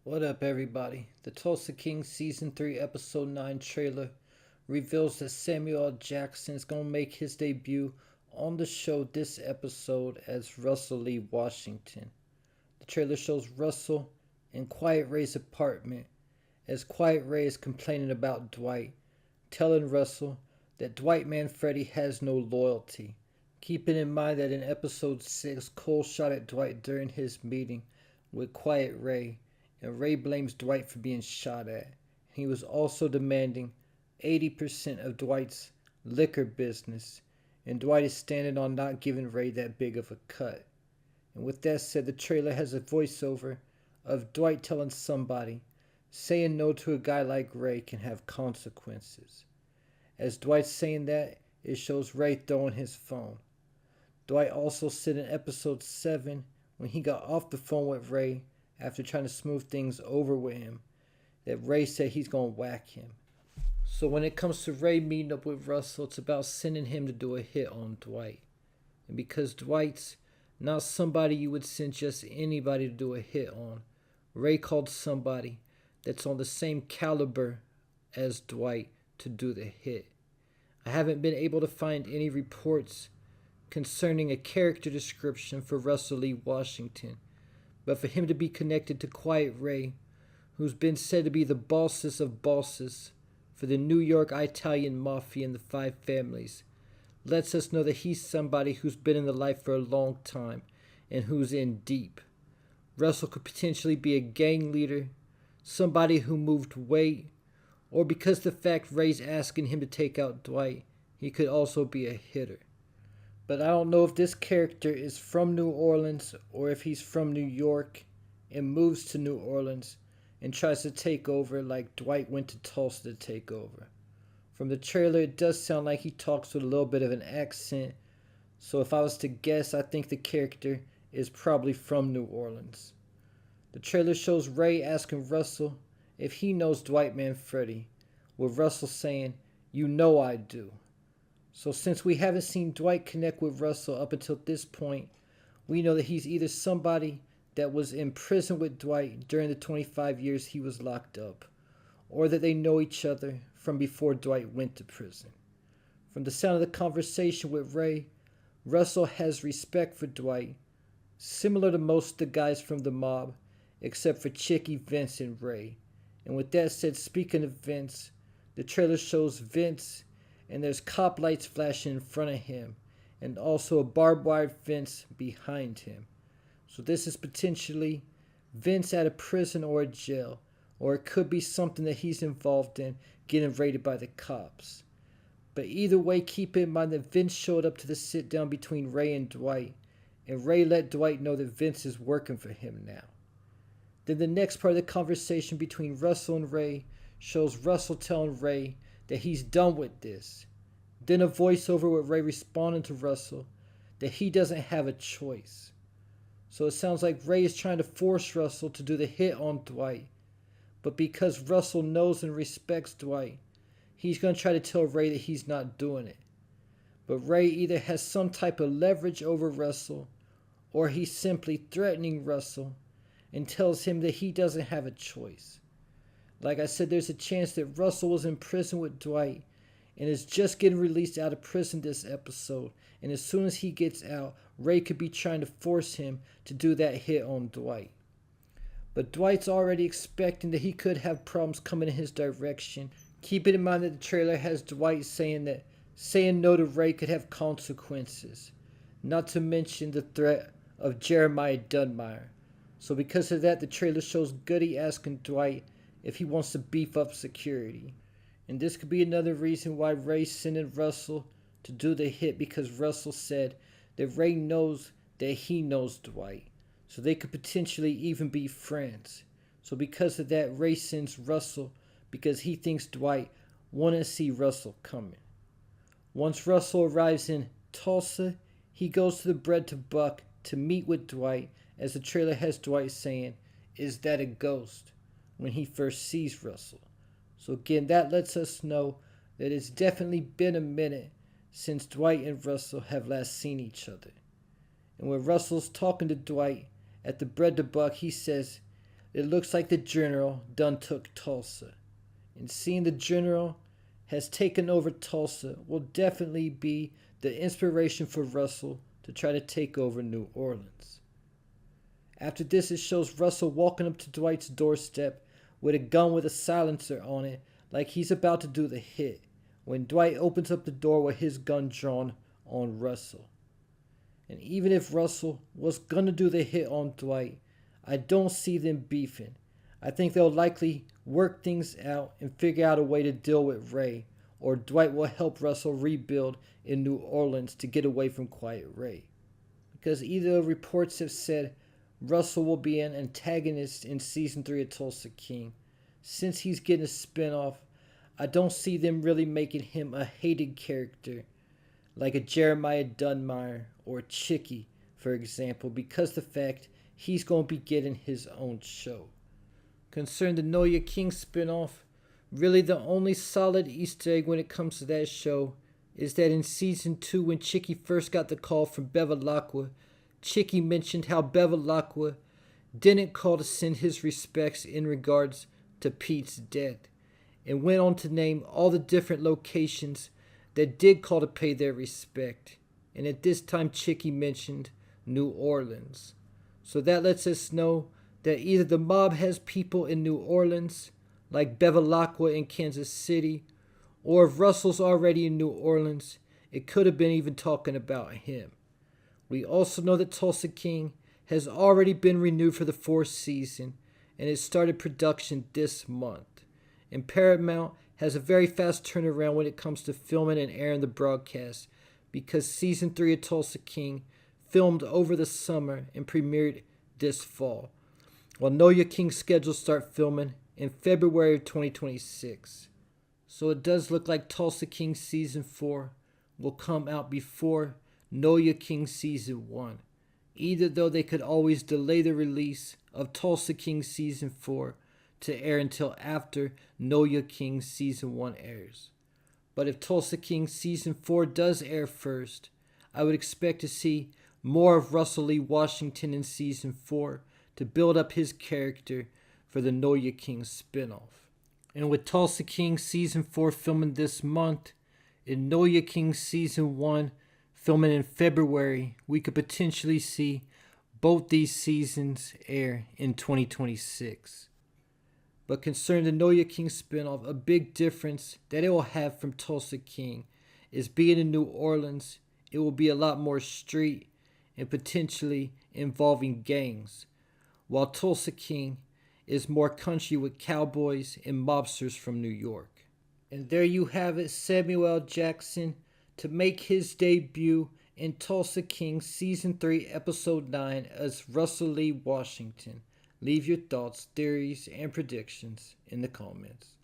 What up, everybody? The Tulsa King Season 3 Episode 9 trailer reveals that Samuel L. Jackson is going to make his debut on the show this episode as Russell Lee Washington. The trailer shows Russell in Quiet Ray's apartment as Quiet Ray is complaining about Dwight, telling Russell that Dwight Manfredi has no loyalty. Keeping in mind that in Episode 6, Cole shot at Dwight during his meeting with Quiet Ray, and Ray blames Dwight for being shot at. He was also demanding 80% of Dwight's liquor business, and Dwight is standing on not giving Ray that big of a cut. And with that said, the trailer has a voiceover of Dwight telling somebody, saying no to a guy like Ray can have consequences. As Dwight's saying that, it shows Ray throwing his phone. Dwight also said in episode 7, when he got off the phone with Ray after trying to smooth things over with him, that Ray said he's going to whack him. So when it comes to Ray meeting up with Russell, it's about sending him to do a hit on Dwight. And because Dwight's not somebody you would send just anybody to do a hit on, Ray called somebody that's on the same caliber as Dwight to do the hit. I haven't been able to find any reports concerning a character description for Russell Lee Washington, but for him to be connected to Quiet Ray, who's been said to be the bossest of bosses for the New York Italian Mafia and the Five Families, lets us know that he's somebody who's been in the life for a long time and who's in deep. Russell could potentially be a gang leader, somebody who moved weight, or because the fact Ray's asking him to take out Dwight, he could also be a hitter. But I don't know if this character is from New Orleans or if he's from New York and moves to New Orleans and tries to take over like Dwight went to Tulsa to take over. From the trailer, it does sound like he talks with a little bit of an accent, so if I was to guess, I think the character is probably from New Orleans. The trailer shows Ray asking Russell if he knows Dwight Manfredi, with Russell saying, "You know I do." So since we haven't seen Dwight connect with Russell up until this point, we know that he's either somebody that was in prison with Dwight during the 25 years he was locked up, or that they know each other from before Dwight went to prison. From the sound of the conversation with Ray, Russell has respect for Dwight, similar to most of the guys from the mob, except for Chicky, Vince, and Ray. And with that said, speaking of Vince, the trailer shows Vince and there's cop lights flashing in front of him, and also a barbed wire fence behind him. So this is potentially Vince at a prison or a jail, or it could be something that he's involved in getting raided by the cops. But either way, keep in mind that Vince showed up to the sit down between Ray and Dwight, and Ray let Dwight know that Vince is working for him now. Then the next part of the conversation between Russell and Ray shows Russell telling Ray that he's done with this. Then a voiceover with Ray responding to Russell that he doesn't have a choice. So it sounds like Ray is trying to force Russell to do the hit on Dwight. But because Russell knows and respects Dwight, he's going to try to tell Ray that he's not doing it. But Ray either has some type of leverage over Russell, or he's simply threatening Russell and tells him that he doesn't have a choice. Like I said, there's a chance that Russell was in prison with Dwight and is just getting released out of prison this episode. And as soon as he gets out, Ray could be trying to force him to do that hit on Dwight. But Dwight's already expecting that he could have problems coming in his direction. Keeping in mind that the trailer has Dwight saying that saying no to Ray could have consequences. Not to mention the threat of Jeremiah Dunmire. So because of that, the trailer shows Goody asking Dwight if he wants to beef up security. And this could be another reason why Ray's sending Russell to do the hit, because Russell said that Ray knows that he knows Dwight. So they could potentially even be friends. So because of that, Ray sends Russell because he thinks Dwight wants to see Russell coming. Once Russell arrives in Tulsa, he goes to the Bread to Buck to meet with Dwight, as the trailer has Dwight saying, "Is that a ghost?" when he first sees Russell. So again, that lets us know that it's definitely been a minute since Dwight and Russell have last seen each other. And when Russell's talking to Dwight at the Bread to Buck, he says, it looks like the general done took Tulsa. And seeing the general has taken over Tulsa will definitely be the inspiration for Russell to try to take over New Orleans. After this, it shows Russell walking up to Dwight's doorstep with a gun with a silencer on it, like he's about to do the hit, when Dwight opens up the door with his gun drawn on Russell. And even if Russell was gonna do the hit on Dwight, I don't see them beefing. I think they'll likely work things out and figure out a way to deal with Ray, or Dwight will help Russell rebuild in New Orleans to get away from Quiet Ray. Because either reports have said Russell will be an antagonist in Season 3 of Tulsa King. Since he's getting a spinoff, I don't see them really making him a hated character, like a Jeremiah Dunmire or Chicky, for example, because the fact he's going to be getting his own show. Concerning the Know Your King spinoff, really the only solid Easter egg when it comes to that show is that in Season 2, when Chicky first got the call from Bevilacqua, Chicky mentioned how Bevilacqua didn't call to send his respects in regards to Pete's death, and went on to name all the different locations that did call to pay their respect. And at this time, Chicky mentioned New Orleans. So that lets us know that either the mob has people in New Orleans, like Bevilacqua in Kansas City, or if Russell's already in New Orleans, it could have been even talking about him. We also know that Tulsa King has already been renewed for the 4th season, and it started production this month. And Paramount has a very fast turnaround when it comes to filming and airing the broadcast, because Season 3 of Tulsa King filmed over the summer and premiered this fall, while Know Your King's scheduled start filming in February of 2026. So it does look like Tulsa King Season 4 will come out before Know Your King Season 1. Either though they could always delay the release of Tulsa King Season 4 to air until after Know Your King Season 1 airs. But if Tulsa King Season 4 does air first, I would expect to see more of Russell Lee Washington in Season 4 to build up his character for the Know Your King spinoff. And with Tulsa King Season 4 filming this month, and Know Your King Season 1 filming in February, we could potentially see both these seasons air in 2026. But concerning the Know Your King spinoff, a big difference that it will have from Tulsa King is being in New Orleans, it will be a lot more street and potentially involving gangs, while Tulsa King is more country with cowboys and mobsters from New York. And there you have it, Samuel L. Jackson to make his debut in Tulsa King Season 3 Episode 9 as Russell Lee Washington. Leave your thoughts, theories, and predictions in the comments.